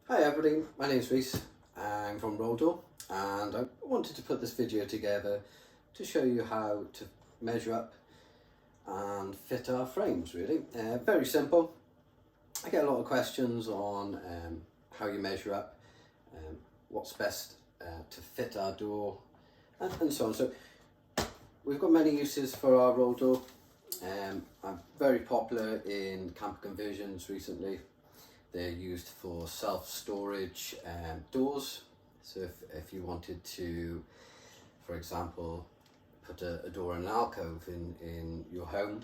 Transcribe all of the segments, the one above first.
Hi everybody, my name's Reese. I'm from ROLdour and I wanted to put this video together to show you how to measure up and fit our frames really. Very simple. I get a lot of questions on how you measure up, what's best to fit our door and so on. So we've got many uses for our ROLdour. I'm very popular in camper conversions recently. They're used for self-storage doors. So if you wanted to, for example, put a door in an alcove in your home,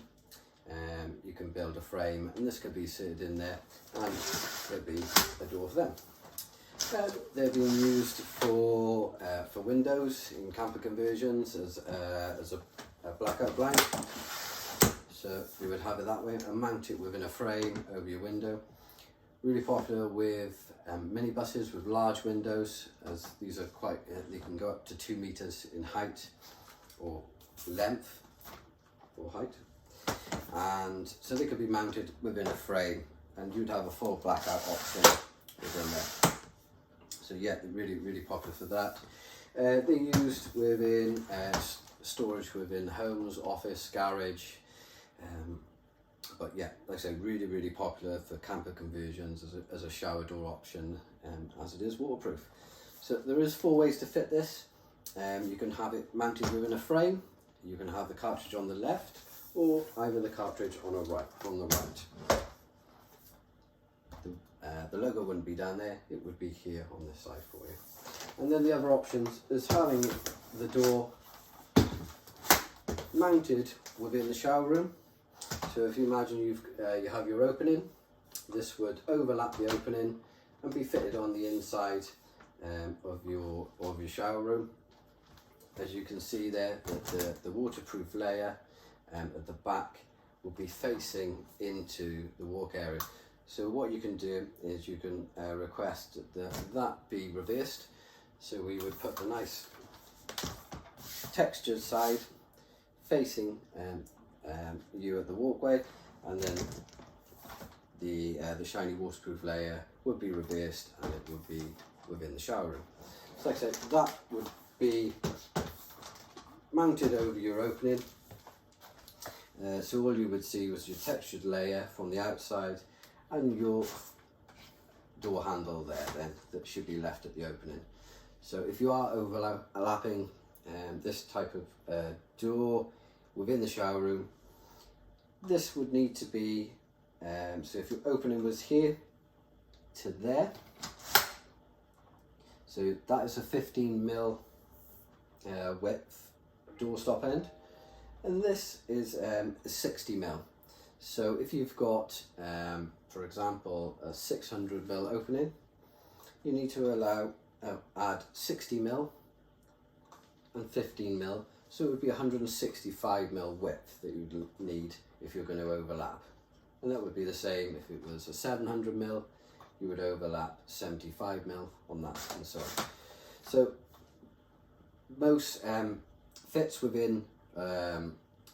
you can build a frame and this could be seated in there and there'd be a door for them. They're being used for windows in camper conversions as a blackout blind. So you would have it that way and mount it within a frame over your window. Really popular with minibuses with large windows, as these are quite, they can go up to 2 meters in height or length or height. And so they could be mounted within a frame and you'd have a full blackout option within there. So yeah, really popular for that. They're used within storage within homes, office, garage. But yeah, like I say, really popular for camper conversions as a shower door option, as it is waterproof. So there is 4 ways to fit this. You can have it mounted within a frame, you can have the cartridge on the left, or either the cartridge on the right. The logo wouldn't be down there, it would be here on this side for you. And then the other options is having the door mounted within the shower room. So if you imagine you have your opening, this would overlap the opening and be fitted on the inside of your shower room. As you can see there, that the waterproof layer at the back will be facing into the walk area. So what you can do is you can request that be reversed. So we would put the nice textured side facing you at the walkway, and then the shiny waterproof layer would be reversed and it would be within the shower room. So like I said, that would be mounted over your opening. So all you would see was your textured layer from the outside and your door handle there then that should be left at the opening. So if you are overlapping this type of door within the shower room, this would need to be, so if your opening was here to there, so that is a 15mm width doorstop end, and this is 60mm. So if you've got, for example, a 600mm opening, you need to add 60mm and 15mm. So it would be 165mm width that you'd need if you're going to overlap. And that would be the same if it was a 700mm, you would overlap 75mm on that and so on. So most fits within a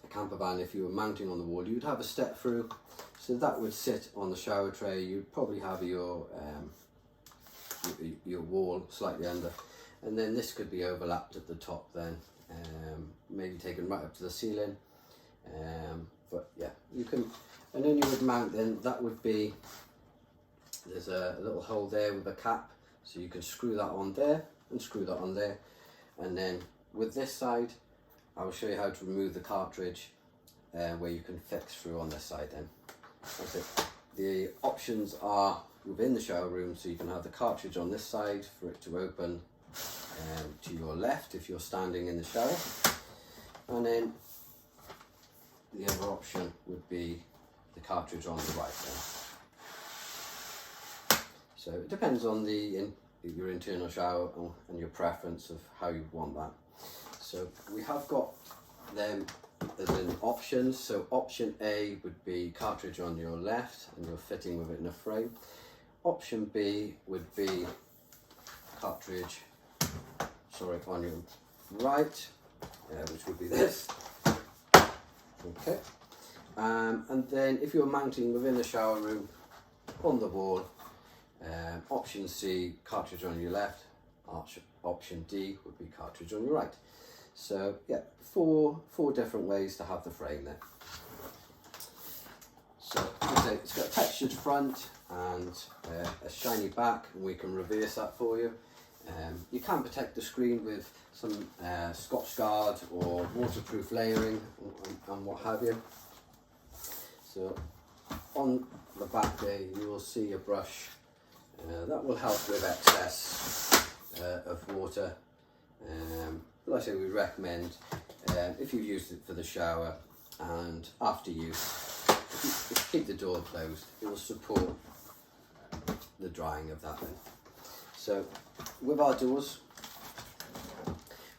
camper van, if you were mounting on the wall, you'd have a step through. So that would sit on the shower tray. You'd probably have your wall slightly under. And then this could be overlapped at the top then. Maybe taken right up to the ceiling, but yeah, you can, and then you would mount, then that would be, there's a little hole there with a cap, so you can screw that on there and screw that on there. And then with this side, I will show you how to remove the cartridge where you can fix through on this side then. That's it. The options are within the shower room, so you can have the cartridge on this side for it to open to your left if you're standing in the shower, and then the other option would be the cartridge on the right then. So it depends on your internal shower and your preference of how you want that. So we have got them as in options. So option A would be cartridge on your left and you're fitting with it in a frame. Option B would be cartridge on your right, which would be this. Okay, and then if you're mounting within the shower room on the wall, Option C, cartridge on your left. Option D would be cartridge on your right. So yeah, four different ways to have the frame there. So it's got a textured front and a shiny back, and we can reverse that for you. You can protect the screen with some Scotch Guard or waterproof layering and what have you. So on the back there you will see a brush that will help with excess of water. Like I say, we recommend if you've used it for the shower and after use, if you keep the door closed, it will support the drying of that then. So with our doors,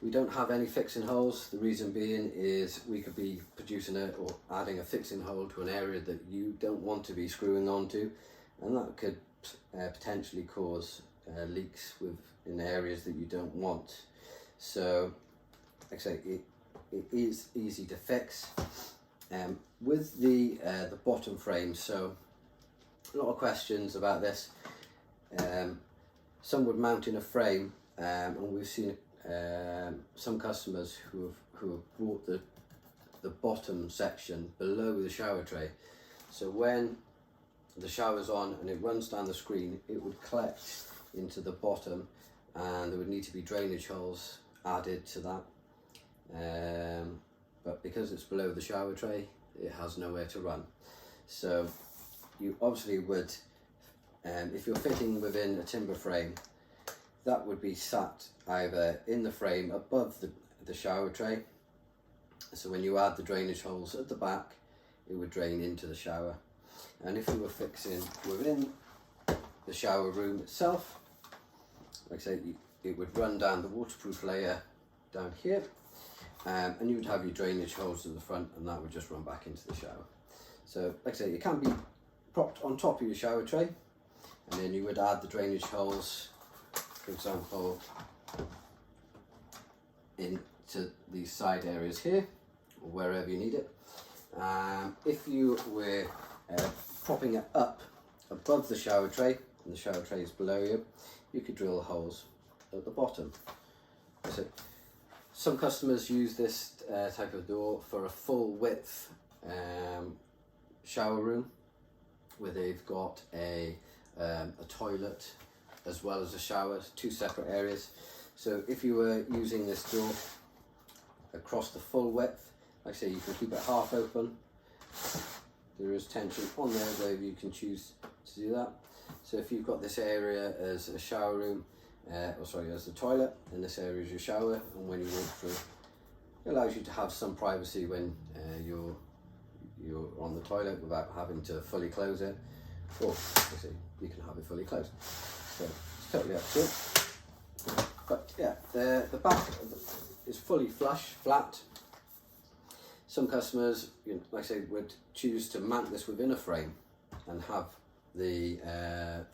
we don't have any fixing holes. The reason being is we could be producing or adding a fixing hole to an area that you don't want to be screwing onto, and that could potentially cause leaks in areas that you don't want. So like I say, it is easy to fix. With the bottom frame, so a lot of questions about this. Some would mount in a frame, and we've seen some customers who have brought the bottom section below the shower tray. So when the shower's on and it runs down the screen, it would collect into the bottom, and there would need to be drainage holes added to that. But because it's below the shower tray, it has nowhere to run. So you obviously would, if you're fitting within a timber frame, that would be sat either in the frame above the shower tray. So when you add the drainage holes at the back, it would drain into the shower. And if you were fixing within the shower room itself, like I say, it would run down the waterproof layer down here, and you would have your drainage holes at the front, and that would just run back into the shower. So like I say, it can be propped on top of your shower tray, and then you would add the drainage holes, for example, into these side areas here, or wherever you need it. If you were propping it up above the shower tray, and the shower tray is below you, you could drill holes at the bottom. So some customers use this type of door for a full width shower room, where they've got a toilet as well as a shower, two separate areas. So if you were using this door across the full width, like I say, you can keep it half open. There is tension on there where you can choose to do that. So if you've got this area as a shower room, as a toilet, and this area is your shower, and when you walk through, it allows you to have some privacy when you're on the toilet without having to fully close it, or you can have it fully closed. So it's totally up to you. But yeah, the back is fully flush, flat. Some customers, like I say, would choose to mount this within a frame and have the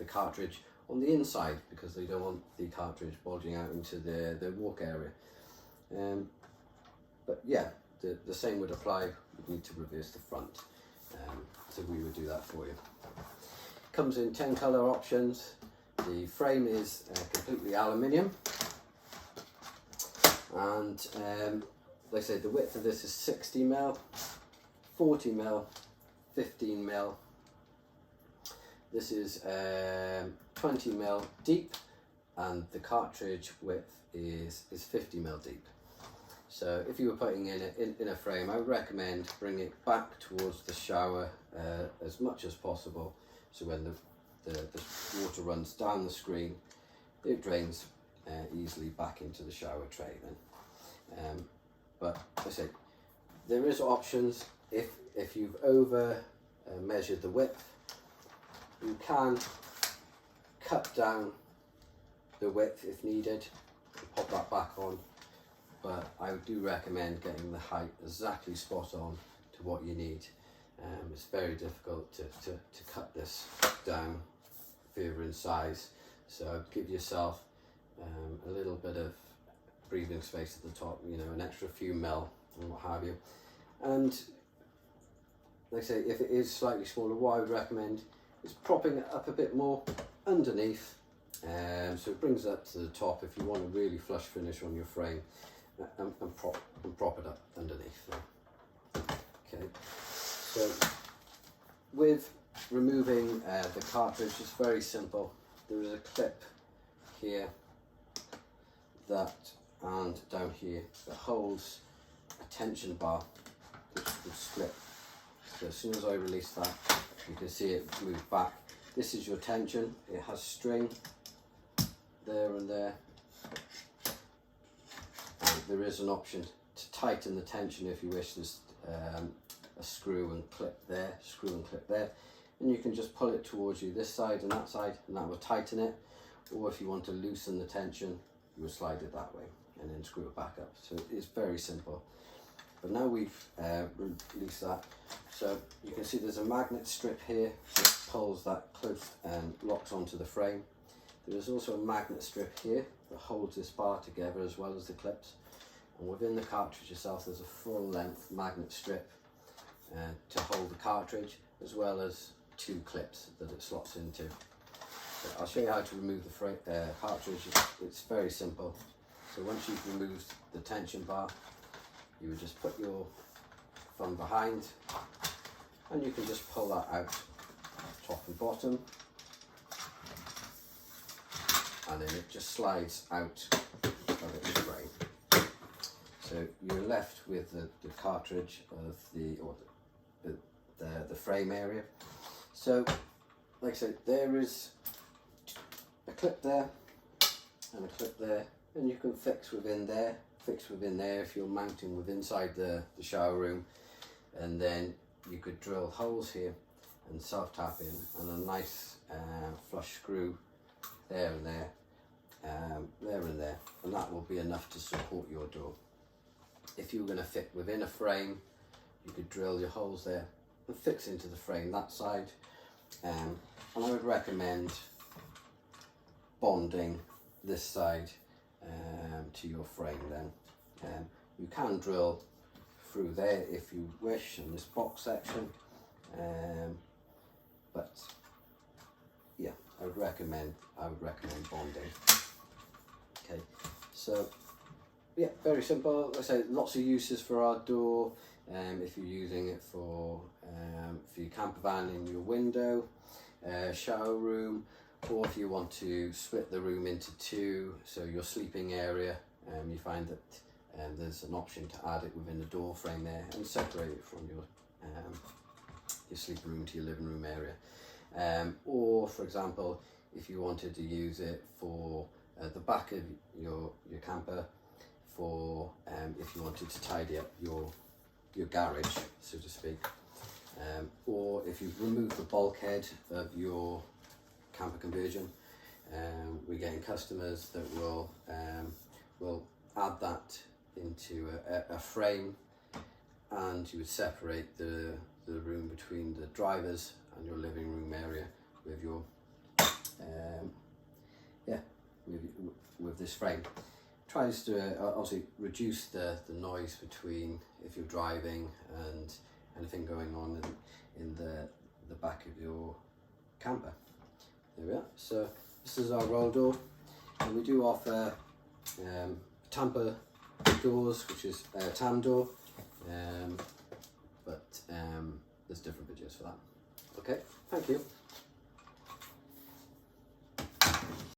cartridge on the inside, because they don't want the cartridge bulging out into their walk area. But yeah, the same would apply. You'd need to reverse the front, so we would do that for you. Comes in 10 colour options. The frame is completely aluminium, and like I said, the width of this is 60mm, 40mm, 15mm. This is 20mm deep, and the cartridge width is 50mm deep. So if you were putting in a frame, I would recommend bring it back towards the shower as much as possible, so when the water runs down the screen, it drains easily back into the shower tray then. But as I say, there is options. If you've over measured the width, you can cut down the width if needed, pop that back on, but I do recommend getting the height exactly spot on to what you need. It's very difficult to cut this down further in size, so give yourself a little bit of breathing space at the top, an extra few mil and what have you. And like I say, if it is slightly smaller, what I would recommend is propping it up a bit more underneath, so it brings it up to the top if you want a really flush finish on your frame, and prop it up underneath there. Okay, so with removing the cartridge, it's very simple. There is a clip here and down here that holds a tension bar which will slip. So as soon as I release that, you can see it move back. This is your tension. It has string there and there, and there is an option to tighten the tension if you wish. There's a screw and clip there, and you can just pull it towards you, this side and that will tighten it. Or if you want to loosen the tension, you would slide it that way and then screw it back up. So it's very simple. But now we've released that, so you can see there's a magnet strip here that pulls that close and locks onto the frame. There is also a magnet strip here that holds this bar together as well as the clips. And within the cartridge itself, there's a full length magnet strip to hold the cartridge, as well as 2 clips that it slots into. So I'll show you how to remove the cartridge. It's very simple. So once you've removed the tension bar, you would just put your thumb behind, and you can just pull that out, top and bottom, and then it just slides out of its frame. So you're left with the cartridge of the frame area. So, like I said, there is a clip there and a clip there, and you can fix within there if you're mounting with inside the shower room, and then you could drill holes here and self-tap in, and a nice flush screw there and there, and that will be enough to support your door. If you were going to fit within a frame, you could drill your holes there and fix into the frame that side, and I would recommend bonding this side to your frame then. You can drill through there if you wish in this box section, but yeah, I would recommend bonding. Okay, so yeah, very simple. Like I say, lots of uses for our door. If you're using it for your camper van in your window, shower room, or if you want to split the room into 2, so your sleeping area, you find that there's an option to add it within the door frame there and separate it from your sleeping room to your living room area. Or for example, if you wanted to use it for the back of your camper, for if you wanted to tidy up your garage, so to speak, or if you've removed the bulkhead of your camper conversion, we're getting customers that will add that into a frame, and you would separate the room between the drivers and your living room area with your with this frame. Tries to obviously reduce the noise between if you're driving and anything going on in the back of your camper. There we are. So this is our ROLdour, and we do offer tamper doors, which is a tam door, but there's different videos for that. Okay, thank you.